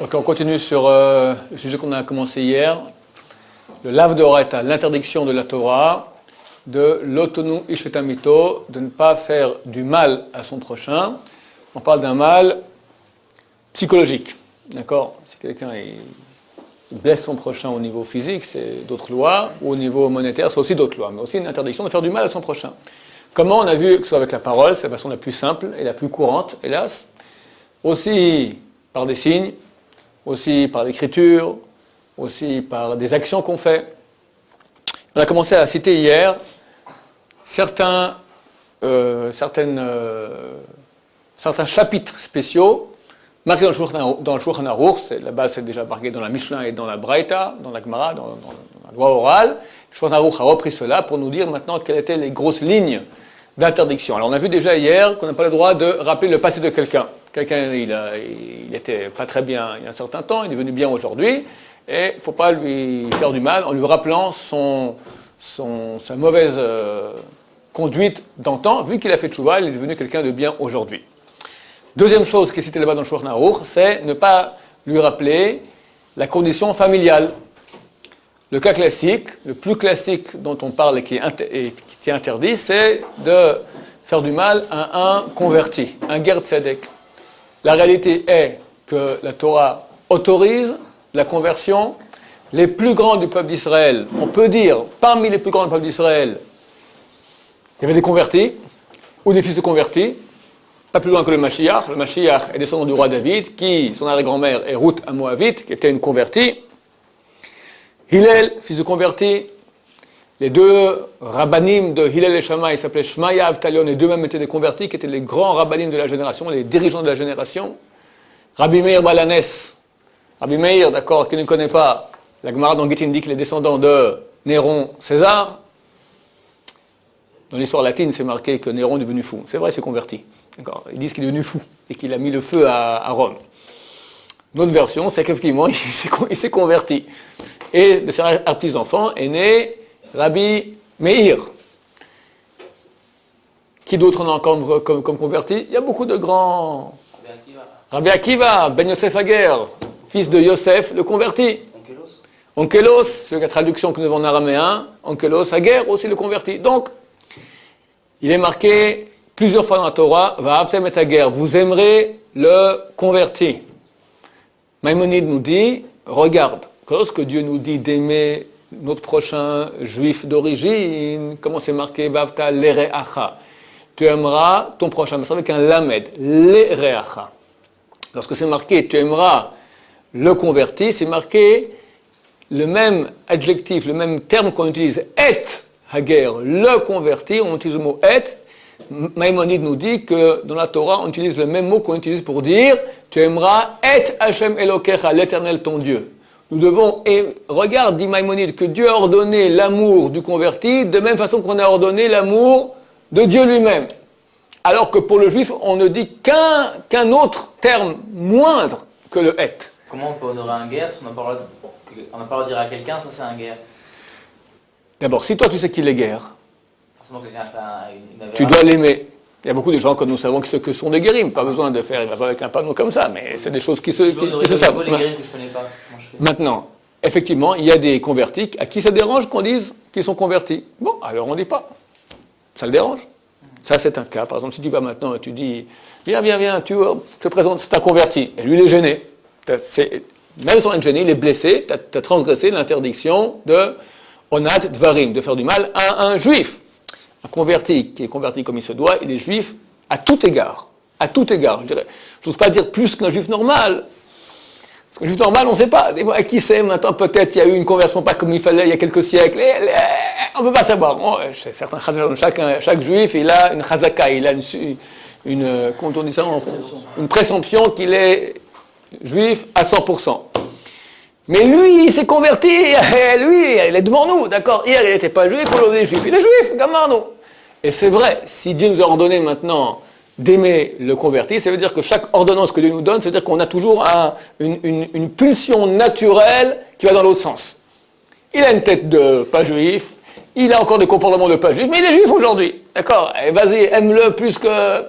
Ok, on continue sur le sujet qu'on a commencé hier, le lav de Horeta, l'interdiction de la Torah, de l'otonu ishetamito, de ne pas faire du mal à son prochain. On parle d'un mal psychologique, d'accord? Si quelqu'un blesse son prochain au niveau physique, c'est d'autres lois, ou au niveau monétaire, c'est aussi d'autres lois, mais aussi une interdiction de faire du mal à son prochain. Comment? On a vu que ce soit avec la parole, c'est la façon la plus simple et la plus courante, hélas, aussi par des signes, aussi par l'écriture, aussi par des actions qu'on fait. On a commencé à citer hier certains chapitres spéciaux marqués dans le Shulchan Aruch. La base c'est déjà marqué dans la Mishnah et dans la Braïta, dans la Gemara, dans la loi orale. Le Shulchan Aruch a repris cela pour nous dire maintenant quelles étaient les grosses lignes d'interdiction. Alors on a vu déjà hier qu'on n'a pas le droit de rappeler le passé de quelqu'un. Quelqu'un, il était pas très bien il y a un certain temps, il est devenu bien aujourd'hui, et il ne faut pas lui faire du mal en lui rappelant sa mauvaise conduite d'antan. Vu qu'il a fait tchouva, il est devenu quelqu'un de bien aujourd'hui. Deuxième chose qui est citée là-bas dans le Shulchan Aruch, c'est ne pas lui rappeler la condition familiale. Le cas classique, le plus classique dont on parle et qui est interdit, c'est de faire du mal à un converti, un ger tzedek. La réalité est que la Torah autorise la conversion. Les plus grands du peuple d'Israël, on peut dire, parmi les plus grands du peuple d'Israël, il y avait des convertis, ou des fils de convertis, pas plus loin que le Mashiach. Le Mashiach est descendant du roi David, qui, son arrière-grand-mère, est Ruth à Moabite, qui était une convertie. Hillel, fils de converti. Les deux rabbanim de Hillel et Shammai s'appelaient Shmaya et Avtalion, et deux-mêmes étaient des convertis, qui étaient les grands rabbanim de la génération, les dirigeants de la génération. Rabbi Meir Balanes. Rabbi Meir, d'accord, qui ne connaît pas, la Gemara dans Gittin dit qu'il est descendant de Néron César. Dans l'histoire latine, c'est marqué que Néron est devenu fou. C'est vrai, il s'est converti. D'accord. Ils disent qu'il est devenu fou et qu'il a mis le feu à Rome. Une autre version, c'est qu'effectivement, il s'est converti. Et de ses petits-enfants est né Rabbi Meir. Qui d'autre on a encore comme converti? Il y a beaucoup de grands. Rabbi Akiva, Ben Yosef Hager, fils de Yosef, le converti. Onkelos, c'est la traduction que nous avons en araméen. Onkelos, Hager aussi le converti. Donc, il est marqué plusieurs fois dans la Torah, Va'avtem et Hager, vous aimerez le converti. Maïmonide nous dit, regarde, lorsque Dieu nous dit d'aimer notre prochain juif d'origine, comment c'est marqué, Vavta l'ereacha, tu aimeras ton prochain, mais c'est avec un lamed, l'ereacha. Lorsque c'est marqué, tu aimeras le converti, c'est marqué le même adjectif, le même terme qu'on utilise, et hager, le converti, on utilise le mot et. Maïmonide nous dit que dans la Torah, on utilise le même mot qu'on utilise pour dire, tu aimeras et Hashem Elokecha, l'éternel ton Dieu. Nous devons, et regarde, dit Maïmonide, que Dieu a ordonné l'amour du converti de même façon qu'on a ordonné l'amour de Dieu lui-même. Alors que pour le juif, on ne dit qu'un autre terme moindre que le et. Comment on peut honorer un guerre si on n'a pas le droit de dire à quelqu'un, ça c'est un guerre? D'abord, si toi tu sais qu'il est guerre, forcément quelqu'un a fait une tu dois l'aimer. Il y a beaucoup de gens, comme nous savons, que sont des guérims. Pas besoin de faire, il va pas avec un panneau comme ça, mais c'est des choses qui se savent. Les guérims que je connais pas. Maintenant, effectivement, il y a des convertis à qui ça dérange qu'on dise qu'ils sont convertis. Bon, alors on ne dit pas. Ça le dérange. Ça, c'est un cas. Par exemple, si tu vas maintenant et tu dis, viens, tu te présentes, c'est un converti. Et lui, il est gêné. Même sans être gêné, il est blessé. Tu as transgressé l'interdiction de onat dvarim, de faire du mal à un juif. Un converti qui est converti comme il se doit, il est juif à tout égard. À tout égard, je dirais. Je n'ose pas dire plus qu'un juif normal. Parce qu'un juif normal, on ne sait pas. À qui c'est maintenant? Peut-être il y a eu une conversion pas comme il fallait il y a quelques siècles. On ne peut pas savoir. Certains, chaque juif, il a une chazaka, il a une présomption qu'il est juif à 100%. Mais lui, il s'est converti, lui, il est devant nous, d'accord? Hier, il n'était pas juif, aujourd'hui, il est juif. Il est juif, gamarno. Et c'est vrai, si Dieu nous a ordonné maintenant d'aimer le converti, ça veut dire que chaque ordonnance que Dieu nous donne, ça veut dire qu'on a toujours une pulsion naturelle qui va dans l'autre sens. Il a une tête de pas juif, il a encore des comportements de pas juif, mais il est juif aujourd'hui, d'accord? Et vas-y, aime-le plus que...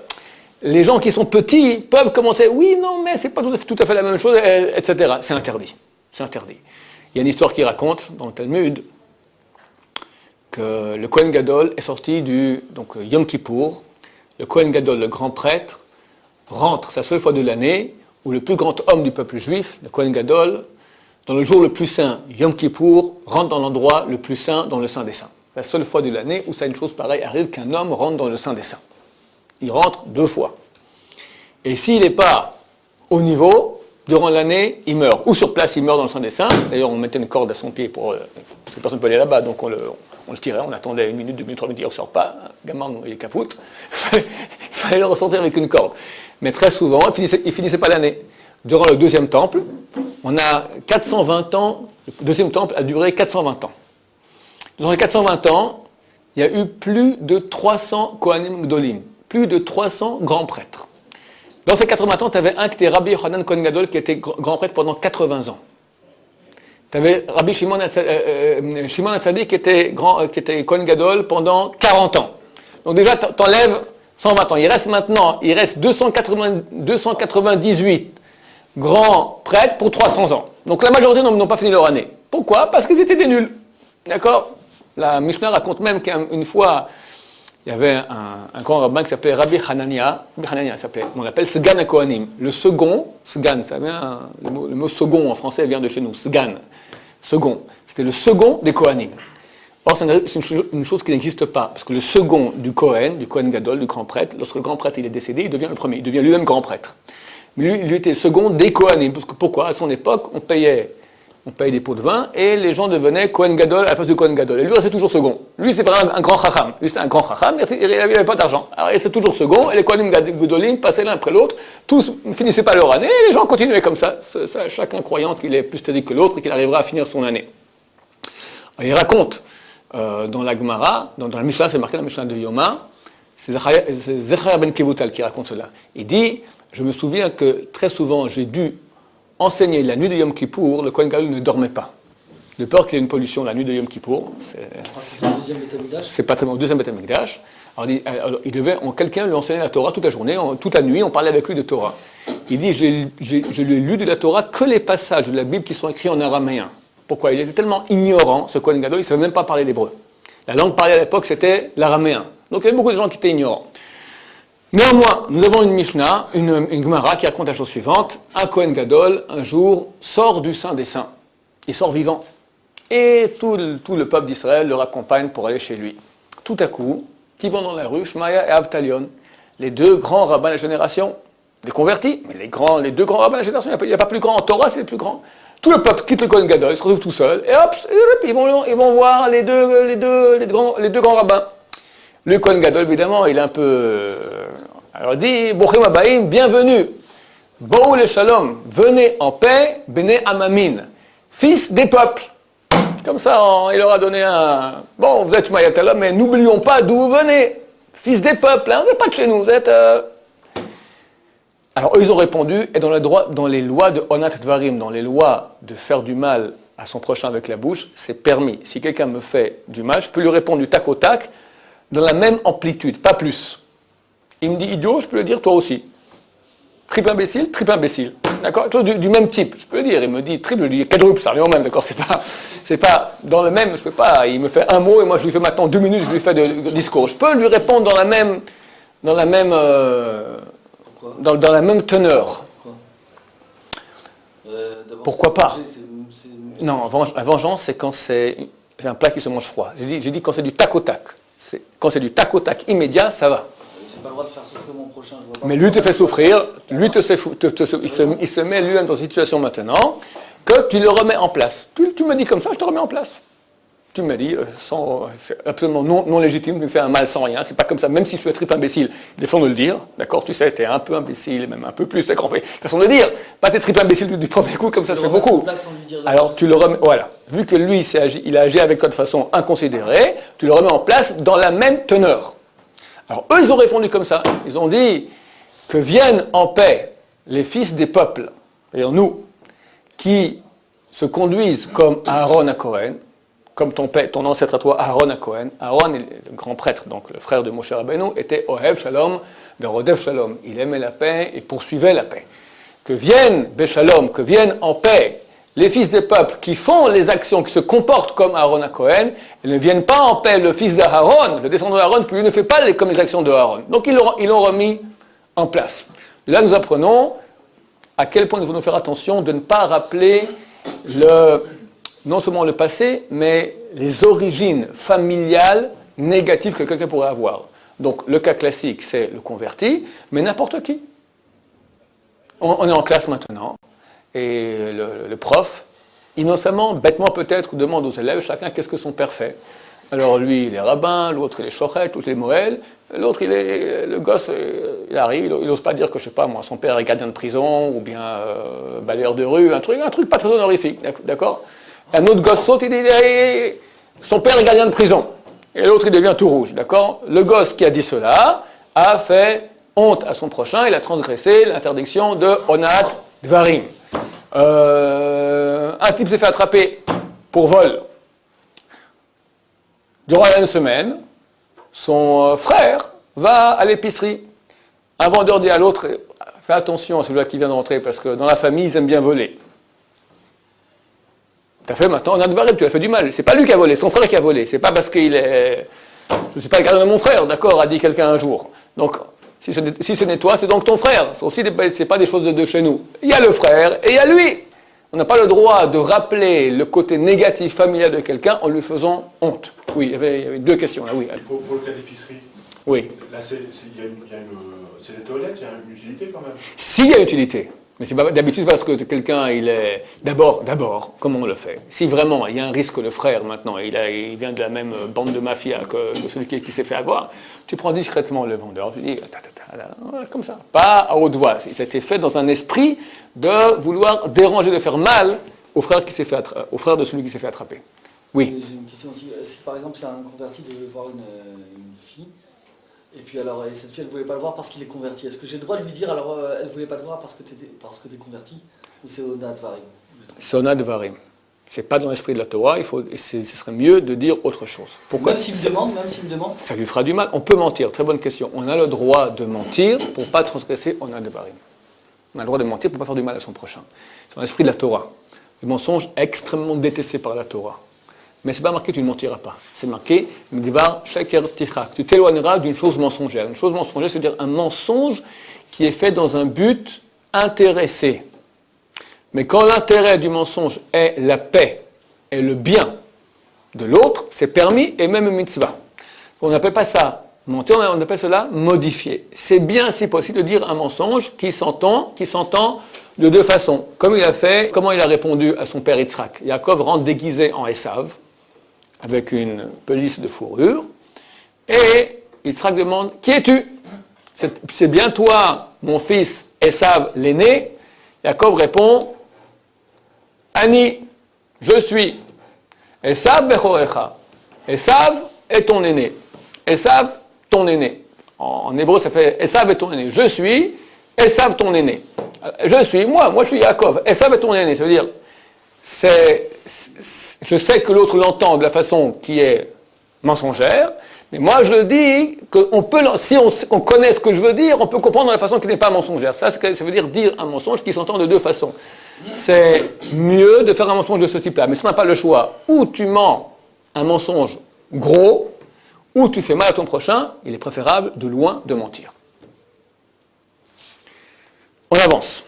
les gens qui sont petits peuvent commencer, oui, non, mais c'est pas tout à fait la même chose, etc. C'est interdit. C'est interdit. Il y a une histoire qui raconte dans le Talmud que le Kohen Gadol est sorti donc Yom Kippour. Le Kohen Gadol, le grand prêtre, rentre, c'est la seule fois de l'année où le plus grand homme du peuple juif, le Kohen Gadol, dans le jour le plus saint, Yom Kippour, rentre dans l'endroit le plus saint, dans le Saint des Saints. La seule fois de l'année où ça une chose pareille arrive qu'un homme rentre dans le Saint des Saints. Il rentre 2 fois. Et s'il n'est pas au niveau, durant l'année, il meurt. Ou sur place, il meurt dans le Saint des Saints. D'ailleurs, on mettait une corde à son pied parce que personne ne peut aller là-bas, donc on le tirait, on attendait 1 minute, 2 minutes, 3 minutes, il ne ressort pas. Un gamin, il est capoute. Il fallait le ressortir avec une corde. Mais très souvent, il finissait pas l'année. Durant le 2e temple, on a 420 ans, le 2e temple a duré 420 ans. Durant les 420 ans, il y a eu plus de 300 Kohanim Gdolim, plus de 300 grands prêtres. Dans ces 80 ans, tu avais un qui était Rabbi Yochanan Kohen Gadol, qui était grand prêtre pendant 80 ans. Tu avais Rabbi Shimon Hatzadik qui était Kohen Gadol pendant 40 ans. Donc déjà, tu enlèves 120 ans. Il reste 298 grands prêtres pour 300 ans. Donc la majorité n'ont pas fini leur année. Pourquoi? Parce qu'ils étaient des nuls. D'accord? La Mishnah raconte même qu'une fois, il y avait un grand rabbin qui s'appelait Rabbi Hanania. On l'appelle Sgan HaKohanim. Le second, Sgan, ça vient, le mot second en français vient de chez nous, Sgan. Second. C'était le second des Kohanim. Or, c'est une chose qui n'existe pas, parce que le second du Kohen Gadol, du grand prêtre, lorsque le grand prêtre il est décédé, il devient le premier, il devient lui-même grand prêtre. Mais lui était second des Kohanim, parce que pourquoi? À son époque, on payait des pots de vin, et les gens devenaient Kohen Gadol à la place du Kohen Gadol. Et lui restait toujours second. Lui, c'est vraiment un grand chacham. Lui, c'était un grand chacham, il n'avait pas d'argent. Alors, il restait toujours second, et les Kohanim Gadolim passaient l'un après l'autre, tous ne finissaient pas leur année, et les gens continuaient comme ça, chacun croyant qu'il est plus stérile que l'autre, et qu'il arrivera à finir son année. Alors, il raconte, dans la Gemara, dans la Mishnah, c'est marqué dans la Mishnah de Yoma, c'est Zechariah ben Kevutal qui raconte cela. Il dit, je me souviens que très souvent, j'ai dû enseigner la nuit de Yom Kippour, le Kohen Gadol ne dormait pas. De peur qu'il y ait une pollution la nuit de Yom Kippour. C'est le deuxième Beth Amikdash. C'est pas tellement le deuxième Beth Amikdash. Alors, il devait, quelqu'un lui enseignait la Torah toute la journée, toute la nuit, on parlait avec lui de Torah. Il dit, je lui ai lu de la Torah que les passages de la Bible qui sont écrits en araméen. Pourquoi? Il était tellement ignorant, ce Kohen Gadol, il ne savait même pas parler l'hébreu. La langue parlée à l'époque, c'était l'araméen. Donc il y avait beaucoup de gens qui étaient ignorants. Néanmoins, nous avons une Mishnah, une Gemara qui raconte la chose suivante. Un Kohen Gadol, un jour, sort du Saint des Saints. Il sort vivant. Et tout le peuple d'Israël le raccompagne pour aller chez lui. Tout à coup, qui vont dans la rue, Shmaya et Avtalion, les 2 grands rabbins de la génération, des convertis, mais les 2 grands rabbins de la génération, il n'y a pas plus grand en Torah, c'est les plus grands. Tout le peuple quitte le Kohen Gadol, il se retrouve tout seul, et hop, ils vont voir les deux grands rabbins. Le Kohen Gadol, évidemment, il est un peu... alors il dit, Bochim Abaïm, bienvenue. Bo'u le Shalom, venez en paix, Bene Amamin, fils des peuples. Comme ça, il leur a donné un... Bon, vous êtes Shmayatalam, mais n'oublions pas d'où vous venez. Fils des peuples, hein, vous n'êtes pas de chez nous, vous êtes... Alors eux, ils ont répondu, et dans les lois de Onat Dvarim, dans les lois de faire du mal à son prochain avec la bouche, c'est permis. Si quelqu'un me fait du mal, je peux lui répondre du tac au tac, dans la même amplitude, pas plus. Il me dit idiot, je peux le dire toi aussi. Triple imbécile. D'accord? Du même type, je peux le dire. Il me dit triple, je lui dis quadruple, ça revient au même, d'accord? C'est pas dans le même, je peux pas. Il me fait un mot et moi je lui fais maintenant 2 minutes, je lui fais de discours. Je peux lui répondre dans la même teneur. Pourquoi pas? Non, la vengeance, c'est quand c'est un plat qui se mange froid. J'ai dit quand c'est du tac au tac. Quand c'est du tac au tac immédiat, ça va. J'ai pas le droit de faire souffrir mon prochain. Je vois pas. Mais lui te fait souffrir, il se met lui-même dans une situation maintenant que tu le remets en place. Tu me dis comme ça, je te remets en place. Tu me dis, c'est absolument non légitime, tu me fais un mal sans rien, c'est pas comme ça, même si je suis un triple imbécile, il est façon de le dire, d'accord, tu sais, t'es un peu imbécile, même un peu plus, t'as compris, façon de le dire, pas t'es triple imbécile du premier coup, comme ça se fait beaucoup. Alors tu le remets, voilà, vu que lui, il a agi avec toi de façon inconsidérée, tu le remets en place dans la même teneur. Alors eux, ils ont répondu comme ça, ils ont dit que viennent en paix les fils des peuples, c'est-à-dire nous, qui se conduisent comme Aaron à Cohen, comme ton ancêtre à toi, Aaron à Cohen. Aaron est le grand prêtre, donc le frère de Moshe Rabbeinu, était Ohev Shalom, Verodev Shalom. Il aimait la paix et poursuivait la paix. Que viennent Beshalom, que viennent en paix les fils des peuples qui font les actions, qui se comportent comme Aaron à Cohen, ils ne viennent pas en paix le fils d'Aaron, le descendant d'Aaron, qui lui ne fait pas comme les actions de Aaron. Donc ils l'ont remis en place. Là, nous apprenons à quel point nous devons faire attention de ne pas rappeler non seulement le passé, mais les origines familiales négatives que quelqu'un pourrait avoir. Donc le cas classique, c'est le converti, mais n'importe qui. On est en classe maintenant, et le prof, innocemment, bêtement peut-être, demande aux élèves chacun qu'est-ce que son père fait. Alors lui, il est rabbin, l'autre, il est chochet, l'autre, il est moël, l'autre, le gosse, il arrive, il n'ose pas dire que, je sais pas moi, son père est gardien de prison, ou bien balayeur de rue, un truc pas très honorifique, d'accord. Un autre gosse saute, il dit, son père est gardien de prison. Et l'autre, il devient tout rouge, d'accord. Le gosse qui a dit cela a fait honte à son prochain, il a transgressé l'interdiction de Onat Dvarim. Un type s'est fait attraper pour vol. Durant la même semaine, son frère va à l'épicerie. Un vendeur dit à l'autre, fais attention à celui-là qui vient de rentrer, parce que dans la famille, ils aiment bien voler. T'as fait maintenant Onat Dvarim, tu as fait du mal. C'est pas lui qui a volé, c'est son frère qui a volé. C'est pas parce qu'il est... Je ne suis pas le gardien de mon frère, d'accord, a dit quelqu'un un jour. Donc, si ce n'est toi, c'est donc ton frère. C'est pas des choses de chez nous. Il y a le frère et il y a lui. On n'a pas le droit de rappeler le côté négatif familial de quelqu'un en lui faisant honte. Oui, il y avait deux questions là, oui. Pour le cas d'épicerie, oui. Là, c'est des toilettes, il y a une utilité quand même. S'il y a utilité. Mais c'est pas, d'habitude, parce que quelqu'un, il est... D'abord, comment on le fait? Si vraiment, il y a un risque que le frère, maintenant, il vient de la même bande de mafia que celui qui s'est fait avoir, tu prends discrètement le vendeur, tu dis, comme ça, pas à haute voix. C'était fait dans un esprit de vouloir déranger, de faire mal au frère de celui qui s'est fait attraper. Oui. J'ai une question aussi. Si par exemple, il y a un converti de voir une fille, et puis alors, cette fille, elle ne voulait pas le voir parce qu'il est converti. Est-ce que j'ai le droit de lui dire, alors, elle ne voulait pas le voir parce que tu es converti? Ou c'est Onat Dvarim? C'est Onat Dvarim. C'est pas dans l'esprit de la Torah, ce serait mieux de dire autre chose. Pourquoi? Même s'il me demande, Ça lui fera du mal. On peut mentir, très bonne question. On a le droit de mentir pour ne pas transgresser Onat Dvarim. On a le droit de mentir pour ne pas faire du mal à son prochain. C'est dans l'esprit de la Torah. Le mensonge est extrêmement détesté par la Torah. Mais ce n'est pas marqué, tu ne mentiras pas. C'est marqué, tu t'éloigneras d'une chose mensongère. Une chose mensongère, c'est-à-dire un mensonge qui est fait dans un but intéressé. Mais quand l'intérêt du mensonge est la paix et le bien de l'autre, c'est permis et même mitzvah. On n'appelle pas ça mentir, on appelle cela modifier. C'est bien, si possible, de dire un mensonge qui s'entend de deux façons. Comme il a fait, comment il a répondu à son père Yitzhak. Yaakov rentre déguisé en Esav, avec une pelisse de fourrure, et Yitzhak demande, qui es-tu? C'est bien toi, mon fils Esav l'aîné. Yaakov répond, Ani, je suis. Esav bechorecha. Esav est ton aîné. Esav, ton aîné. En hébreu, ça fait Esav est ton aîné. Je suis Esav, ton aîné. Je suis, moi je suis Yaakov. Esav est ton aîné. Ça veut dire, je sais que l'autre l'entend de la façon qui est mensongère, mais moi je dis qu'on peut, si on connaît ce que je veux dire, on peut comprendre de la façon qui n'est pas mensongère. Ça veut dire un mensonge qui s'entend de deux façons. C'est mieux de faire un mensonge de ce type-là. Mais si on n'a pas le choix, ou tu mens un mensonge gros, ou tu fais mal à ton prochain, il est préférable de loin de mentir. On avance.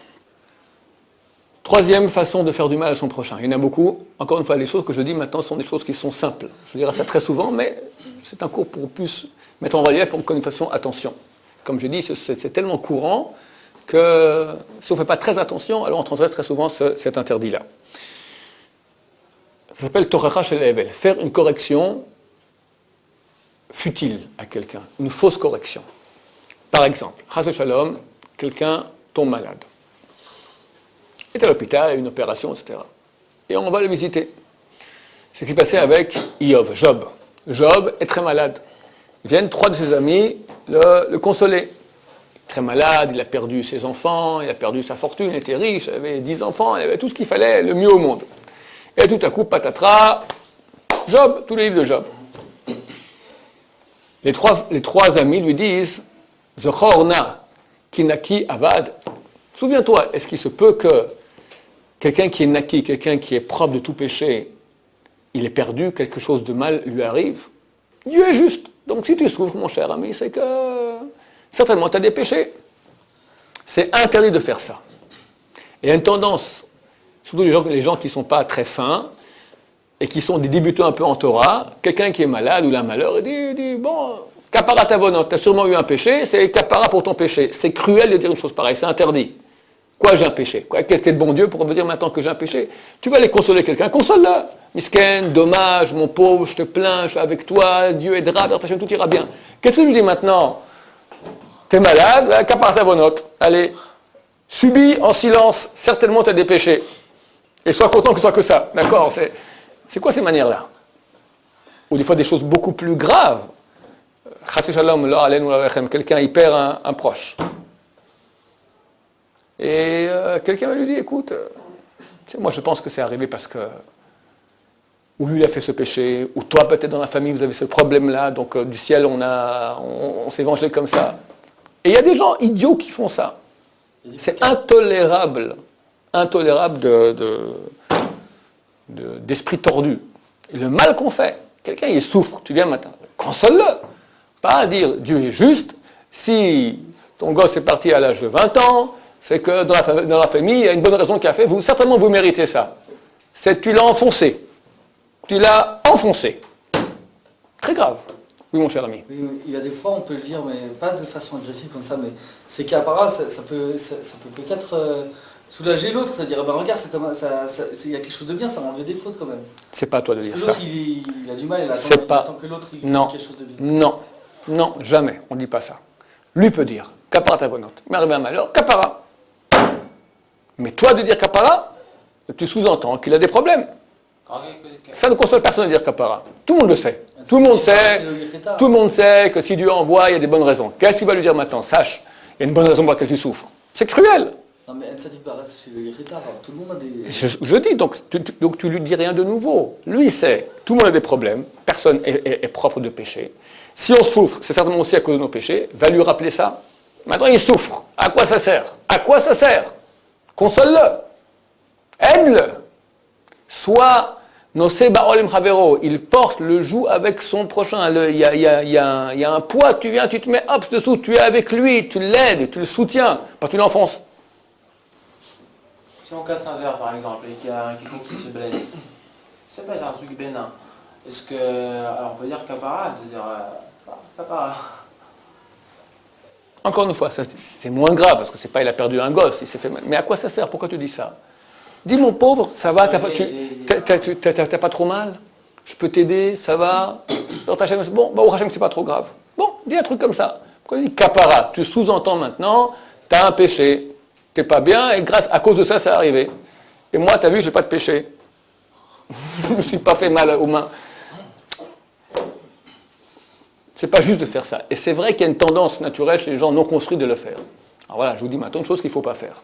Troisième façon de faire du mal à son prochain. Il y en a beaucoup. Encore une fois, les choses que je dis maintenant sont des choses qui sont simples. Je dirai ça très souvent, mais c'est un cours pour plus mettre en relief pour que nous fassions attention. Comme je dis, c'est tellement courant que si on ne fait pas très attention, alors on transgresse très souvent cet interdit-là. Ça s'appelle Toracha shel Hevel, faire une correction futile à quelqu'un, une fausse correction. Par exemple, Chas Shalom, quelqu'un tombe malade. Il est à l'hôpital, il a une opération, etc. Et on va le visiter. C'est ce qui s'est passé avec Job. Job est très malade. Viennent trois de ses amis le consoler. Très malade, il a perdu ses enfants, il a perdu sa fortune, il était riche, il avait 10 enfants, il avait tout ce qu'il fallait, le mieux au monde. Et tout à coup, patatras, Job, tous les livres de Job. Les trois amis lui disent Zechorna, Kinaki, Avad. Souviens-toi, est-ce qu'il se peut que quelqu'un qui est naki, quelqu'un qui est propre de tout péché, il est perdu, quelque chose de mal lui arrive? Dieu est juste. Donc si tu souffres, mon cher ami, c'est que certainement tu as des péchés. C'est interdit de faire ça. Et il y a une tendance, surtout les gens qui ne sont pas très fins, et qui sont des débutants un peu en Torah, quelqu'un qui est malade ou la malheur, il dit bon, kapara tavonot, tu as sûrement eu un péché, c'est kapara pour ton péché. C'est cruel de dire une chose pareille, c'est interdit. Quoi, j'ai un péché? Qu'est-ce que de bon Dieu pour me dire maintenant que j'ai un péché? Tu vas aller consoler quelqu'un, console-le. Misken, dommage, mon pauvre, je te plains, je suis avec toi, Dieu aidera, tout ira bien. Qu'est-ce que tu lui dis maintenant? T'es malade, kapara tavonot. Allez, subis en silence, certainement tu as des péchés. Et sois content que ce soit que ça, d'accord? C'est quoi ces manières-là? Ou des fois des choses beaucoup plus graves. Quelqu'un il perd un proche. Et quelqu'un va lui dire, écoute, moi je pense que c'est arrivé parce que ou lui il a fait ce péché, ou toi peut-être dans la famille vous avez ce problème-là, donc du ciel on s'est vengé comme ça. Et il y a des gens idiots qui font ça. C'est intolérable d'esprit tordu. Et le mal qu'on fait, quelqu'un il souffre, tu viens maintenant, console-le. Pas dire Dieu est juste, si ton gosse est parti à l'âge de 20 ans, c'est que dans la famille, il y a une bonne raison qu'il a fait, certainement vous méritez ça. C'est que tu l'as enfoncé. Tu l'as enfoncé. Très grave. Oui, mon cher ami. Oui, il y a des fois, on peut le dire, mais pas de façon agressive comme ça, mais c'est qu'apparemment, ça peut peut-être soulager l'autre, c'est-à-dire, ben regarde, il y a quelque chose de bien, ça m'a enlevé des fautes quand même. C'est pas à toi de dire ça. Parce que l'autre, il a du mal, il attend que l'autre, il non, quelque chose de bien. Non, jamais, on ne dit pas ça. Lui peut dire, kapara tavonot, m'est arrivé un malheur, kapara. Mais toi de dire kapara, tu sous-entends qu'il a des problèmes. Ça ne console personne de dire kapara. Tout le monde le sait. Tout le monde sait que si Dieu envoie, il y a des bonnes raisons. Qu'est-ce que tu vas lui dire maintenant? Sache, il y a une bonne raison pour laquelle tu souffres. C'est cruel. Non mais Ensadi Baras, c'est le Yirita, tout le monde a des... Je dis, donc tu lui dis rien de nouveau. Lui, il sait, tout le monde a des problèmes, personne est propre de péché. Si on souffre, c'est certainement aussi à cause de nos péchés, va lui rappeler ça. Maintenant, il souffre. À quoi ça sert? À quoi ça sert? Console-le. Aide-le. Soit, il porte le joug avec son prochain. Il y a un poids, tu viens, tu te mets hop dessous, tu es avec lui, tu l'aides, tu le soutiens, pas tu l'enfonces. Si on casse un verre par exemple et qu'il y a quelqu'un qui se blesse, c'est pas un truc bénin. Est-ce que. Alors on peut dire capara, je veux dire. Capara. Encore une fois, c'est moins grave parce que c'est pas il a perdu un gosse, il s'est fait mal. Mais à quoi ça sert? Pourquoi tu dis ça? Dis mon pauvre, ça va, t'as pas trop mal? Je peux t'aider, ça va? Bon, au Hachem, c'est pas trop grave. Bon, dis un truc comme ça. Pourquoi tu dis capara? Tu sous-entends maintenant, t'as un péché. T'es pas bien et à cause de ça, c'est arrivé. Et moi, t'as vu, j'ai pas de péché. Je me suis pas fait mal aux mains. C'est pas juste de faire ça. Et c'est vrai qu'il y a une tendance naturelle chez les gens non construits de le faire. Alors voilà, je vous dis maintenant une chose qu'il ne faut pas faire.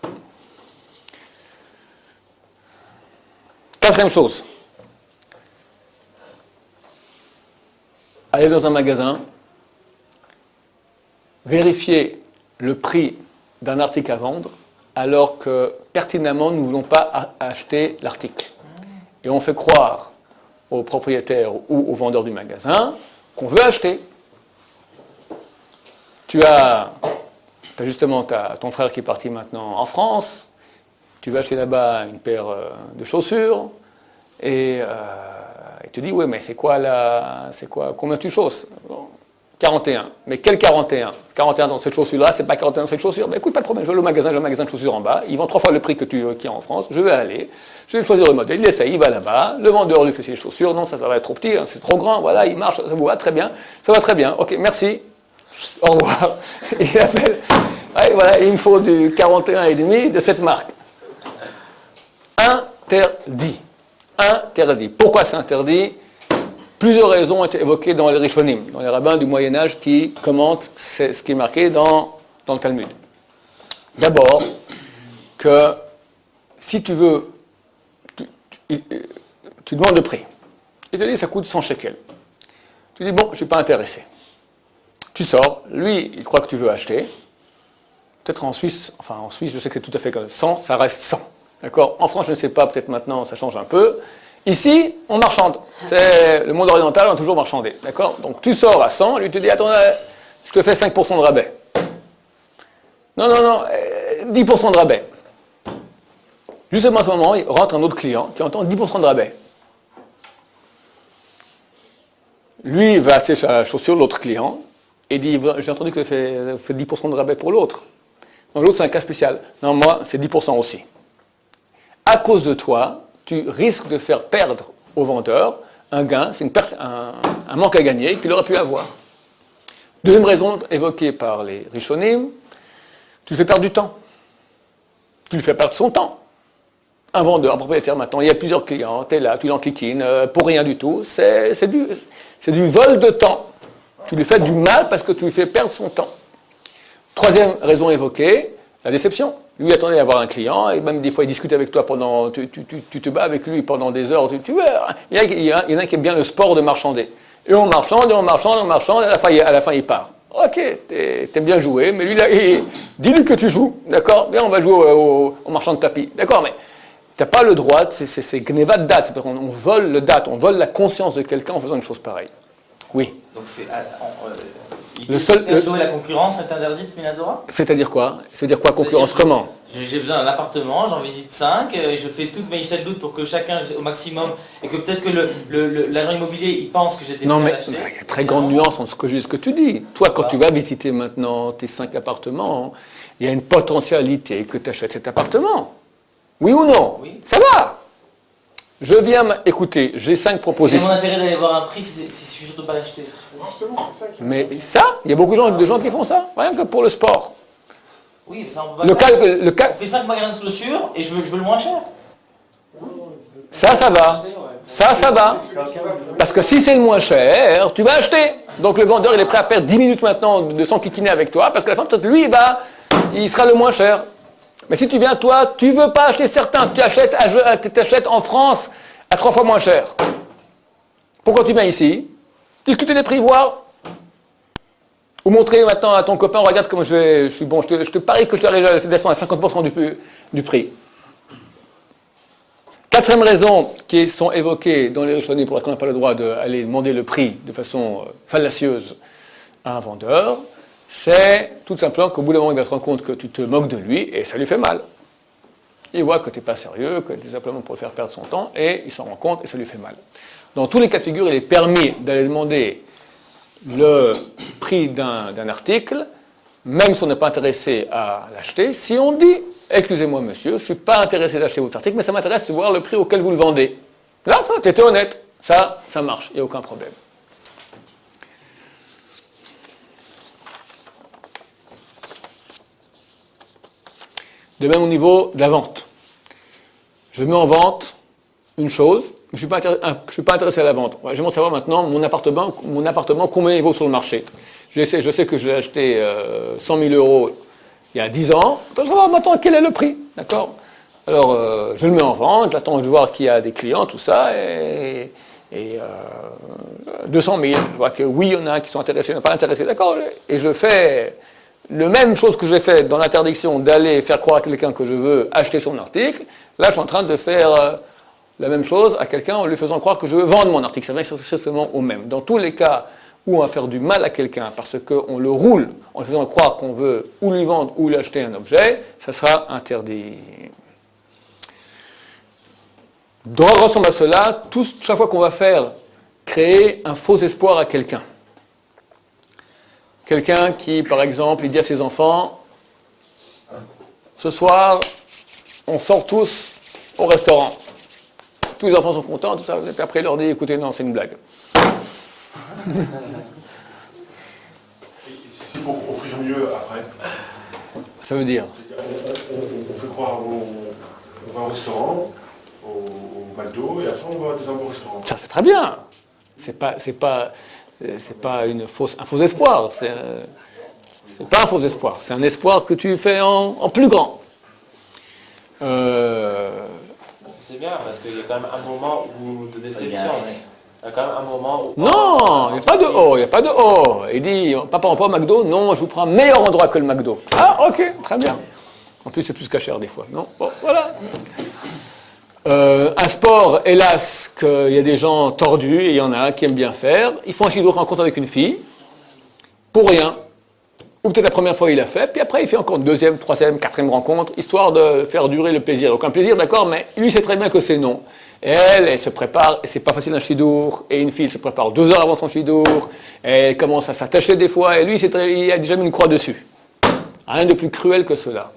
Quatrième chose. Aller dans un magasin, vérifier le prix d'un article à vendre, alors que pertinemment, nous ne voulons pas acheter l'article. Et on fait croire au propriétaire ou au vendeur du magasin qu'on veut acheter. Tu as justement ton frère qui est parti maintenant en France, tu vas acheter là-bas une paire de chaussures, et il te dit, oui, mais combien tu chausses? Bon, 41. Mais quel 41? 41 dans cette chaussure-là, c'est pas 41 dans cette chaussure. Ben écoute, pas de problème, je vais au magasin, j'ai un magasin de chaussures en bas, ils vendent 3 fois le prix qu'il y a en France, je vais aller, je vais choisir le modèle, il essaye, il va là-bas, le vendeur lui fait ses chaussures, non, ça va être trop petit, hein, c'est trop grand, voilà, il marche, ça vous va très bien, ça va très bien, ok, merci, au revoir. Et il appelle, ouais, voilà, il me faut du 41,5 de cette marque. Interdit. Interdit. Pourquoi c'est interdit? Plusieurs raisons ont été évoquées dans les Rishonim, dans les rabbins du Moyen-Âge qui commentent ce qui est marqué dans le Talmud. D'abord, que si tu veux, tu demandes le prix. Il te dit ça coûte 100 shekels. Tu dis bon, je ne suis pas intéressé. Tu sors, lui, il croit que tu veux acheter. Peut-être en Suisse, je sais que c'est tout à fait comme 100, ça reste 100. D'accord? En France, je ne sais pas, peut-être maintenant, ça change un peu. Ici, on marchande. C'est le monde oriental, on a toujours marchandé. D'accord? Donc tu sors à 100, lui te dit attends, je te fais 5% de rabais. Non, 10% de rabais. Justement à ce moment, il rentre un autre client qui entend 10% de rabais. Lui va acheter sa chaussure, l'autre client, et dit j'ai entendu que tu fais 10% de rabais pour l'autre. Donc l'autre, c'est un cas spécial. Non, moi, c'est 10% aussi. À cause de toi, tu risques de faire perdre au vendeur un gain, c'est une perte, un manque à gagner qu'il aurait pu avoir. Deuxième raison évoquée par les Rishonim, tu lui fais perdre du temps. Tu lui fais perdre son temps. Un vendeur, un propriétaire maintenant, il y a plusieurs clients, tu es là, tu l'enquiquines, pour rien du tout, c'est du vol de temps. Tu lui fais du mal parce que tu lui fais perdre son temps. Troisième raison évoquée, la déception. Lui attendait à avoir un client, et même des fois il discute avec toi pendant, tu te bats avec lui pendant des heures, il y en a qui aiment bien le sport de marchander. Et on marchande, et à la fin il part. Ok, t'aimes bien jouer, mais lui là, dis-lui que tu joues, d'accord? Bien, on va jouer au marchand de tapis, d'accord? Mais t'as pas le droit, c'est gnevat de date, c'est parce qu'on vole le date, on vole la conscience de quelqu'un en faisant une chose pareille. Oui. Donc c'est faire jouer la concurrence est interdite, Minatora? C'est-à-dire quoi? C'est-à-dire quoi, concurrence? Comment? J'ai besoin d'un appartement, j'en visite 5, je fais toutes mes doute pour que chacun au maximum, et que peut-être que l'agent immobilier il pense que j'étais prêt à l'acheter. Non mais il y a une très grande nuance entre ce que je dis et ce que tu dis. Toi, quand tu vas visiter maintenant tes 5 appartements, il y a une potentialité que tu achètes cet appartement. Oui ou non? Oui. Ça va. Je viens, écoutez, j'ai 5 propositions. C'est mon intérêt d'aller voir un prix si je suis surtout pas l'acheter. Justement, c'est ça qui Mais ça, il y a beaucoup de gens qui font ça, rien que pour le sport. Oui, mais ça on peut pas Le cas, On fait 5 magasins de chaussures et je veux le moins cher. ça va. Ça va. Parce que si c'est le moins cher, tu vas acheter. Donc le vendeur, il est prêt à perdre 10 minutes maintenant de s'enquiquiner avec toi, parce qu'à la fin, peut-être lui, il sera le moins cher. Mais si tu viens, toi, tu veux pas acheter certains, tu achètes en France à 3 fois moins cher. Pourquoi tu viens ici? Discuter des prix, voir. Ou montrer maintenant à ton copain, regarde comment je suis bon, je te parie que je te descends à 50% du prix. Quatrième raison qui sont évoquées dans les Rishonim pour laquelle on n'a pas le droit d'aller demander le prix de façon fallacieuse à un vendeur, c'est tout simplement qu'au bout d'un moment, il va se rendre compte que tu te moques de lui et ça lui fait mal. Il voit que tu n'es pas sérieux, que tu es simplement pour faire perdre son temps et il s'en rend compte et ça lui fait mal. Dans tous les cas de figure, il est permis d'aller demander le prix d'un article, même si on n'est pas intéressé à l'acheter, si on dit « Excusez-moi monsieur, je ne suis pas intéressé d'acheter votre article, mais ça m'intéresse de voir le prix auquel vous le vendez. » Là, tu étais honnête. Ça marche, il n'y a aucun problème. De même au niveau de la vente. Je mets en vente une chose, je ne suis pas intéressé à la vente. J'aimerais savoir maintenant mon appartement, combien il vaut sur le marché. Je sais que je l'ai acheté 100 000 euros il y a 10 ans. Je veux savoir maintenant quel est le prix. D'accord? Alors, je le mets en vente, j'attends de voir qu'il y a des clients, tout ça, et 200 000. Je vois que oui, il y en a qui sont intéressés, il n'y en a pas intéressés. D'accord? Et je fais la même chose que j'ai fait dans l'interdiction d'aller faire croire à quelqu'un que je veux acheter son article. Là, je suis en train de faire la même chose à quelqu'un en lui faisant croire que je veux vendre mon article. Ça va exactement au même. Dans tous les cas où on va faire du mal à quelqu'un parce qu'on le roule en lui faisant croire qu'on veut ou lui vendre ou lui acheter un objet, ça sera interdit. Droit ressemble à cela, chaque fois qu'on va créer un faux espoir à quelqu'un. Quelqu'un qui, par exemple, il dit à ses enfants, ce soir, on sort tous au restaurant. Tous les enfants sont contents, tout ça, et puis après il leur dit, écoutez, non, c'est une blague. C'est pour offrir mieux après. Ça veut dire On fait croire, on va au restaurant, au McDo, et après on va dans un restaurant. ça, c'est très bien. C'est pas un faux espoir. C'est pas un faux espoir. C'est un espoir que tu fais en plus grand. C'est bien parce qu'il y a quand même un moment de déception. Il y a quand même un moment où... Non, il n'y a pas de oh, il n'y a pas de oh. Il dit, papa, on va pas au McDo? Non, je vous prends un meilleur endroit que le McDo. Ah, ok, très bien. En plus, c'est plus cachère des fois. Non, bon, voilà. Un sport, hélas, qu'il y a des gens tordus, et il y en a qui aiment bien faire. Ils font un chidour rencontre avec une fille, pour rien. Ou peut-être la première fois il l'a fait, puis après il fait encore une deuxième, troisième, quatrième rencontre, histoire de faire durer le plaisir. Aucun plaisir, d'accord, mais lui sait très bien que c'est non. Et elle se prépare, et c'est pas facile un chidour, et une fille se prépare 2 heures avant son chidour, et elle commence à s'attacher des fois, et lui il a déjà mis une croix dessus. Rien de plus cruel que cela.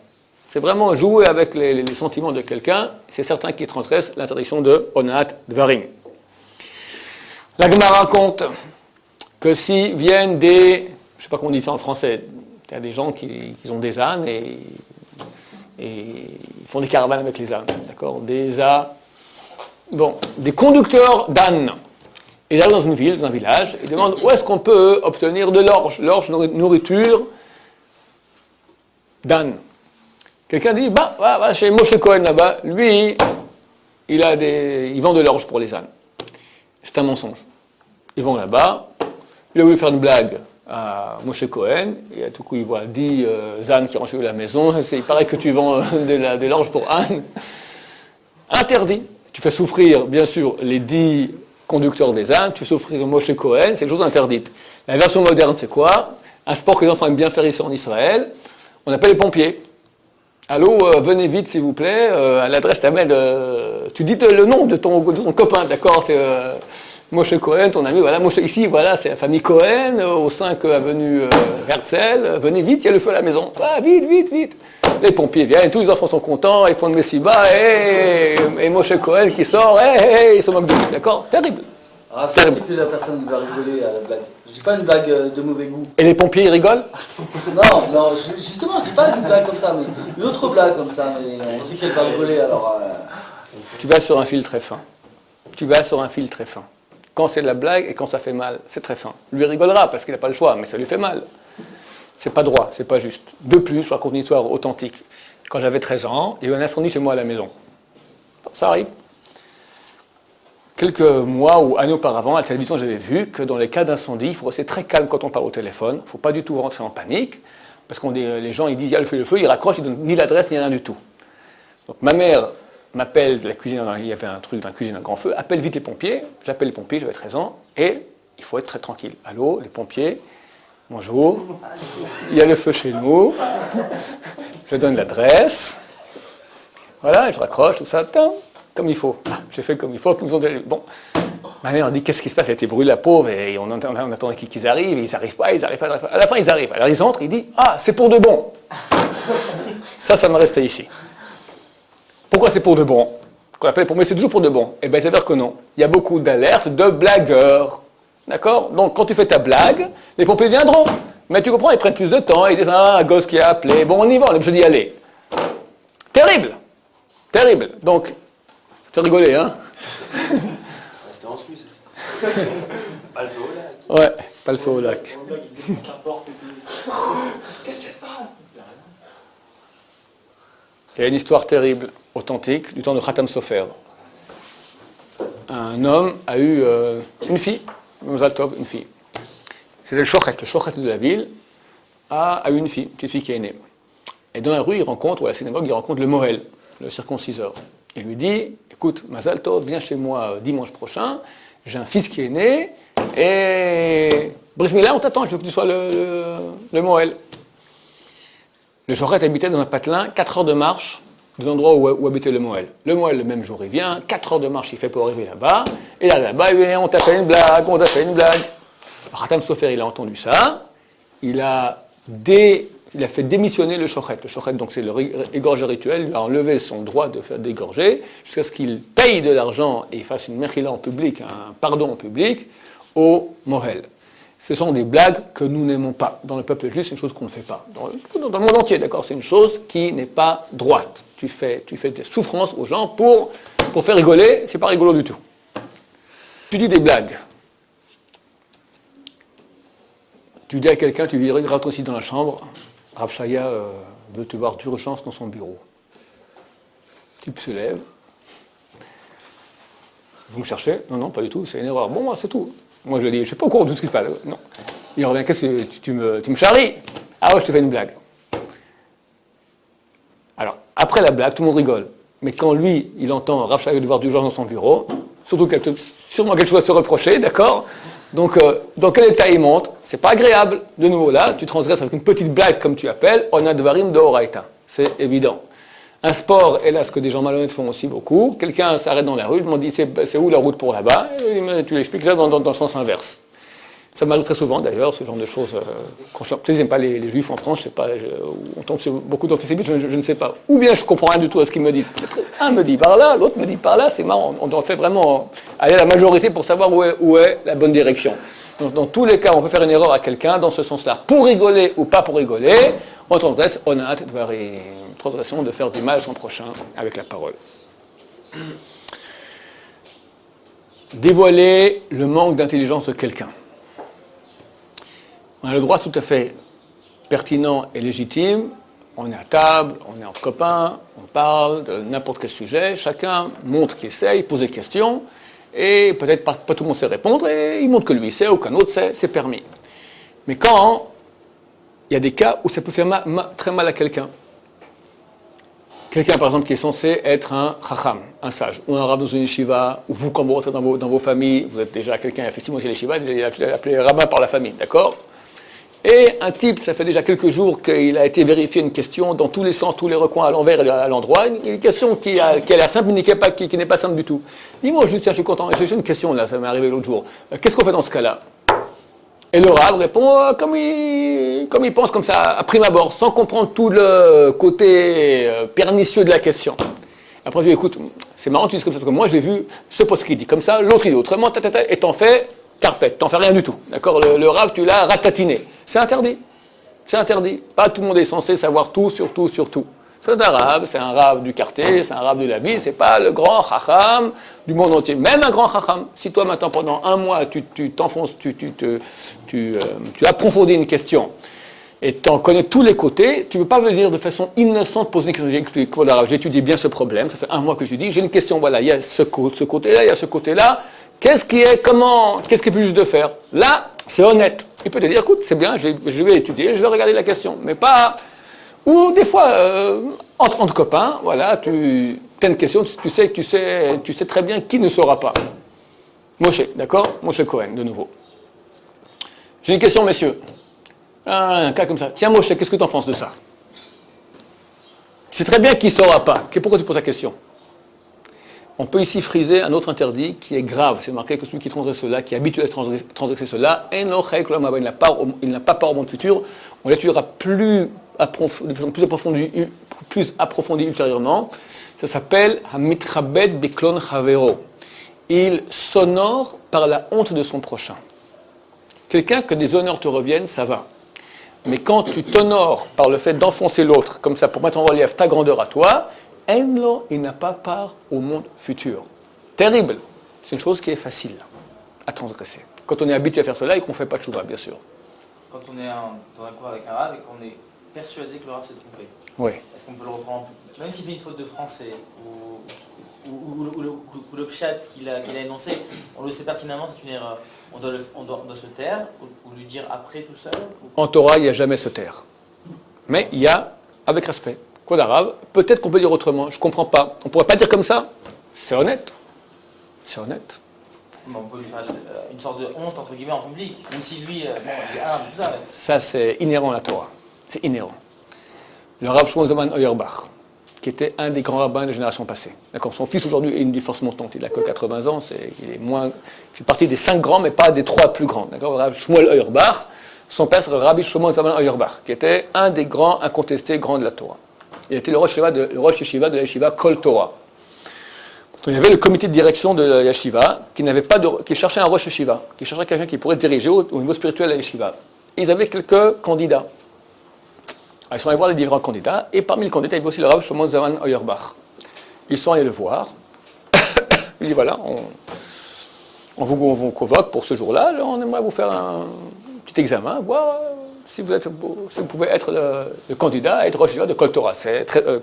C'est vraiment jouer avec les sentiments de quelqu'un, c'est certain qu'il transgresse l'interdiction de Onat Dvarim. La Gemara raconte que si viennent des, je ne sais pas comment on dit ça en français, il y a des gens qui ont des ânes et ils font des caravanes avec les ânes, d'accord, des conducteurs d'ânes. Ils arrivent dans une ville, dans un village, ils demandent où est-ce qu'on peut obtenir de l'orge, nourriture d'âne. Quelqu'un dit, va chez Moshe Cohen là-bas, lui, il vend de l'orge pour les ânes. C'est un mensonge. Ils vont là-bas, il a voulu faire une blague à Moshe Cohen, et à tout coup il voit 10 ânes qui rentrent chez la maison, il paraît que tu vends de l'orge pour ânes. Interdit. Tu fais souffrir, bien sûr, les 10 conducteurs des ânes, tu fais souffrir Moshe Cohen, c'est une chose interdite. La version moderne, c'est quoi? Un sport que les enfants aiment bien faire ici en Israël, on appelle les pompiers. Allô, venez vite s'il vous plaît, à l'adresse tu dis le nom de ton copain, d'accord, c'est Moshe Cohen, ton ami, voilà, Moshe, ici, voilà, c'est la famille Cohen, au 5 avenue Herzl, venez vite, il y a le feu à la maison, vite. Les pompiers viennent, tous les enfants sont contents, ils font le messiba, et Moshe Cohen qui sort, ils se moquent de lui, d'accord, terrible. Ah, c'est que la personne va rigoler à la blague. Je dis pas une blague de mauvais goût. Et les pompiers, ils rigolent? Non, justement, je dis pas une blague comme ça, mais une autre blague comme ça, mais on sait qu'elle va rigoler, alors... Tu vas sur un fil très fin. Quand c'est de la blague et quand ça fait mal, c'est très fin. Lui rigolera parce qu'il n'a pas le choix, mais ça lui fait mal. C'est pas droit, c'est pas juste. De plus, je raconte une histoire authentique. Quand j'avais 13 ans, il y a eu un incendie chez moi à la maison. Ça arrive. Quelques mois ou années auparavant, à la télévision, j'avais vu que dans les cas d'incendie, il faut rester très calme quand on parle au téléphone. Il ne faut pas du tout rentrer en panique, parce que les gens ils disent il y a le feu, ils raccrochent, ils ne donnent ni l'adresse ni rien du tout. Donc ma mère m'appelle de la cuisine, il y avait un truc dans la cuisine, un grand feu, appelle vite les pompiers, j'appelle les pompiers, j'avais 13 ans, et il faut être très tranquille. Allô, les pompiers, bonjour, il y a le feu chez nous, je donne l'adresse, voilà, je raccroche, tout ça, comme il faut. J'ai fait comme il faut, qu'ils nous ont dit, bon. Ma mère dit qu'est-ce qui se passe, elle était brûlée la pauvre, et on attendait qu'ils arrivent, et ils n'arrivent pas. À la fin ils arrivent. Alors ils entrent, ils disent c'est pour de bon. Ça m'a resté ici. Pourquoi c'est pour de bon? Qu'on appelle pour moi, c'est toujours pour de bon. Eh bien, c'est dire que non. Il y a beaucoup d'alertes de blagueurs. D'accord? Donc, quand tu fais ta blague, les pompiers viendront. Mais tu comprends, ils prennent plus de temps, ils disent un gosse qui a appelé. Bon, on y va, on est obligé d'y aller. Terrible. Donc, tu as rigolé, hein? C'était en Suisse. Pas le feu au lac. Ouais, pas le feu au lac. Qu'est-ce qui se passe? Il y a une histoire terrible, authentique, du temps de Khatam Sofer. Un homme a eu une fille, Mazal Tov, une fille. C'était le shochet de la ville, a eu une petite fille qui est née. Et dans la rue, ou à la synagogue, il rencontre le Mohel, le circonciseur. Il lui dit, écoute, Mazal Tov, viens chez moi dimanche prochain, j'ai un fils qui est né, et Brit Mila, on t'attend, je veux que tu sois le Mohel. Le shochet habitait dans un patelin, 4 heures de marche de l'endroit où habitait le Mohel. Le Mohel, le même jour, il vient, 4 heures de marche il fait pour arriver là-bas, et là-bas, il vient, on t'a fait une blague. Khatam Sofer, il a entendu ça, il a fait démissionner le shochet. Le shochet, donc c'est le égorgeur rituel, il a enlevé son droit de faire dégorger, jusqu'à ce qu'il paye de l'argent et fasse une mechila en public, un pardon en public, au Mohel. Ce sont des blagues que nous n'aimons pas. Dans le peuple juif, c'est une chose qu'on ne fait pas. Dans le monde entier, d'accord, c'est une chose qui n'est pas droite. Tu fais des souffrances aux gens pour faire rigoler, c'est pas rigolo du tout. Tu dis des blagues. Tu dis à quelqu'un, tu lui dis, rentre aussi dans la chambre, Rav Shaya veut te voir d'urgence dans son bureau. Le type se lève. Vous me cherchez? Non, non, pas du tout, c'est une erreur. Bon, moi, c'est tout. Moi, je lui dis, je ne suis pas au courant de tout ce qui se passe. Non. Il revient, qu'est-ce que tu me charries? Ah ouais, je te fais une blague. Alors, après la blague, tout le monde rigole. Mais quand lui, il entend Rav Shai devoir d'urgence dans son bureau, surtout sûrement quelque chose à se reprocher, d'accord? Donc, dans quel état il monte? C'est pas agréable. De nouveau là, tu transgresses avec une petite blague, comme tu appelles, on a dvarim de oraita. C'est évident. Un sport, et là, ce que des gens malhonnêtes font aussi beaucoup, quelqu'un s'arrête dans la rue, il me dit c'est où la route pour là-bas? Et tu lui expliques ça dans le sens inverse. Ça m'arrive très souvent d'ailleurs, ce genre de choses. Peut-être ils n'aiment pas les juifs en France, je ne sais pas, on tombe sur beaucoup d'antisémites, je ne sais pas. Ou bien je ne comprends rien du tout à ce qu'ils me disent. Un me dit par là, l'autre me dit par là, c'est marrant. On doit faire vraiment aller à la majorité pour savoir où est la bonne direction. Donc dans tous les cas, on peut faire une erreur à quelqu'un dans ce sens-là. Pour rigoler ou pas pour rigoler, on transgresse, on a hâte de voir une transgression de faire du mal à son prochain avec la parole. Dévoiler le manque d'intelligence de quelqu'un. On a le droit tout à fait pertinent et légitime. On est à table, on est entre copains, on parle de n'importe quel sujet. Chacun montre qu'il essaye, pose des questions. Et peut-être pas tout le monde sait répondre. Et il montre que lui sait ou qu'un autre sait, c'est permis. Mais quand il y a des cas où ça peut faire très mal à quelqu'un. Quelqu'un, par exemple, qui est censé être un chacham, un sage, ou un rabbin dans une yeshiva, ou vous, quand vous rentrez dans vos familles, vous êtes déjà quelqu'un, effectivement, c'est l'yeshiva, il est appelé rabbin par la famille, d'accord? Et un type, ça fait déjà quelques jours qu'il a été vérifié une question dans tous les sens, tous les recoins, à l'envers et à l'endroit, une question qui a l'air simple, mais qui n'est pas simple du tout. Dis-moi juste, tiens, je suis content, j'ai une question là, ça m'est arrivé l'autre jour. Qu'est-ce qu'on fait dans ce cas-là? Et le Rav répond comme il pense, comme ça, à prime abord, sans comprendre tout le côté pernicieux de la question. Après, tu dis, écoute, c'est marrant, tu dis comme ça, parce que moi, j'ai vu ce poste qui dit comme ça, l'autre il dit autrement, et t'en fais carpet, t'en fais rien du tout. D'accord? Le Rav, tu l'as ratatiné. C'est interdit. C'est interdit. Pas tout le monde est censé savoir tout, sur tout, sur tout. C'est un Rav, c'est un Rav du quartier, c'est un Rav de la vie, c'est pas le grand Chacham du monde entier. Même un grand Chacham, si toi maintenant pendant un mois tu t'enfonces, tu approfondis une question et tu en connais tous les côtés, tu ne peux pas venir de façon innocente poser une question. J'étudie bien ce problème, ça fait un mois que je dis, j'ai une question, voilà, il y a ce côté-là, il y a ce côté-là, qu'est-ce qui est plus juste de faire? Là, c'est honnête. Il peut te dire, écoute, c'est bien, je vais étudier, je vais regarder la question, mais pas... Ou des fois, entre copains, voilà, tu as une question, tu sais très bien qui ne saura pas. Moshe, d'accord? Moshe Cohen, de nouveau. J'ai une question, messieurs. Un cas comme ça. Tiens, Moshe, qu'est-ce que tu en penses de ça? Tu sais très bien qui ne saura pas. Pourquoi tu poses la question? On peut ici friser un autre interdit qui est grave. C'est marqué que celui qui transgresse cela, qui est habitué à transgresser cela, il n'a pas part au monde futur. On l'étudiera de façon plus approfondie ultérieurement. Ça s'appelle Hamitchabed Beklon Chavero. Il s'honore par la honte de son prochain. Quelqu'un que des honneurs te reviennent, ça va. Mais quand tu t'honores par le fait d'enfoncer l'autre, comme ça, pour mettre en relief ta grandeur à toi, Enlo, il n'a pas part au monde futur. Terrible. C'est une chose qui est facile à transgresser. Quand on est habitué à faire cela et qu'on ne fait pas de chouva, bien sûr. Quand on est dans un cours avec un Rav et qu'on est persuadé que le Rav s'est trompé, oui. Est-ce qu'on peut le reprendre, même s'il fait une faute de français ou le pshat qu'il a énoncé, on le sait pertinemment, c'est une erreur. On doit se taire ou lui dire après tout seul En Torah, il n'y a jamais se taire. Mais il y a, avec respect. Quoi d'arabe? Peut-être qu'on peut dire autrement, je ne comprends pas. On ne pourrait pas dire comme ça? C'est honnête. C'est honnête. On peut lui faire une sorte de honte, entre guillemets, en public. Même si lui, il est humble, tout ça. Ouais. Ça, c'est inhérent à la Torah. C'est inhérent. Le Rav Shlomo Zalman Auerbach, qui était un des grands rabbins des générations passées. D'accord. Son fils aujourd'hui est une des forces montantes. Il n'a que 80 ans. Il fait partie des 5 grands, mais pas des 3 plus grands. D'accord. Le Rav Shmuel Auerbach, son père, c'est le Rabbi Shlomo Zalman Auerbach, qui était un des grands, incontestés grands de la Torah. Il était le Rosh Yeshiva de la Yeshiva Kol Torah. Donc, il y avait le comité de direction de la Yeshiva qui cherchait un Rosh Yeshiva, qui cherchait quelqu'un qui pourrait diriger au niveau spirituel la Yeshiva. Et ils avaient quelques candidats. Alors, ils sont allés voir les différents candidats, et parmi les candidats, il y avait aussi le Rav Shlomo Zalman Auerbach. Ils sont allés le voir. Il dit voilà, on vous convoque pour ce jour-là, on aimerait vous faire un petit examen, voir si vous pouvez être le candidat à être Rosh Yeshiva de Kol Torah.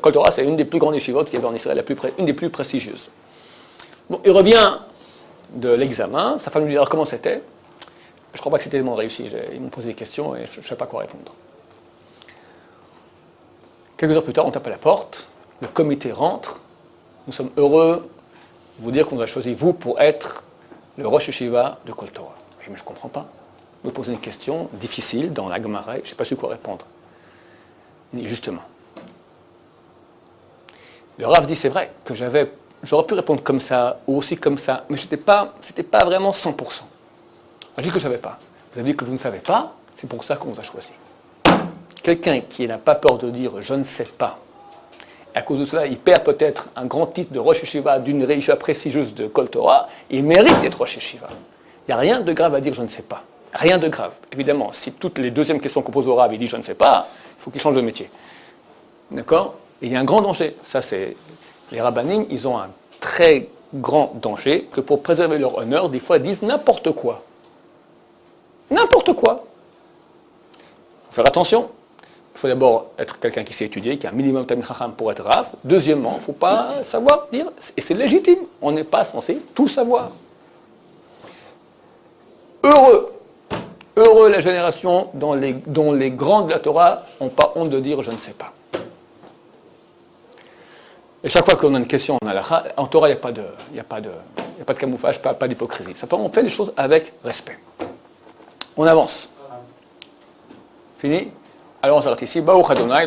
Kol Torah, c'est une des plus grandes yeshivot qu'il y avait en Israël, une des plus prestigieuses. Bon, il revient de l'examen. Sa femme lui dit alors comment c'était. Je ne crois pas que c'était tellement réussi. Ils m'ont posé des questions et je ne savais pas quoi répondre. Quelques heures plus tard, on tape à la porte. Le comité rentre. Nous sommes heureux de vous dire qu'on a choisi vous pour être le Rosh Yeshiva de Kol Torah. Mais je ne comprends pas. Vous me posez une question difficile dans la Gemara, je n'ai pas su quoi répondre. Il dit justement. Le Rav dit c'est vrai que j'aurais pu répondre comme ça ou aussi comme ça, mais c'était pas vraiment 100%. Je dis que je ne savais pas. Vous avez dit que vous ne savez pas, c'est pour ça qu'on vous a choisi. Quelqu'un qui n'a pas peur de dire je ne sais pas, et à cause de cela, il perd peut-être un grand titre de Rosh Yeshiva d'une réisha prestigieuse de Kol Torah, il mérite d'être Rosh Yeshiva. Il n'y a rien de grave à dire je ne sais pas. Rien de grave. Évidemment, si toutes les deuxièmes questions qu'on pose au Rav, il dit je ne sais pas, il faut qu'il change de métier. D'accord? Et il y a un grand danger. Ça, c'est les rabbanim, ils ont un très grand danger que pour préserver leur honneur, des fois, ils disent n'importe quoi. N'importe quoi. Il faut faire attention. Il faut d'abord être quelqu'un qui sait étudier, qui a un minimum Talmid Chacham pour être Rav. Deuxièmement, il ne faut pas savoir dire, et c'est légitime, on n'est pas censé tout savoir. Heureux la génération dont les grands de la Torah n'ont pas honte de dire je ne sais pas. Et chaque fois qu'on a une question en halakha, en Torah, il n'y a pas de camouflage, pas d'hypocrisie. On fait les choses avec respect. On avance. Fini? Alors on s'arrête ici. Baruch Adonai,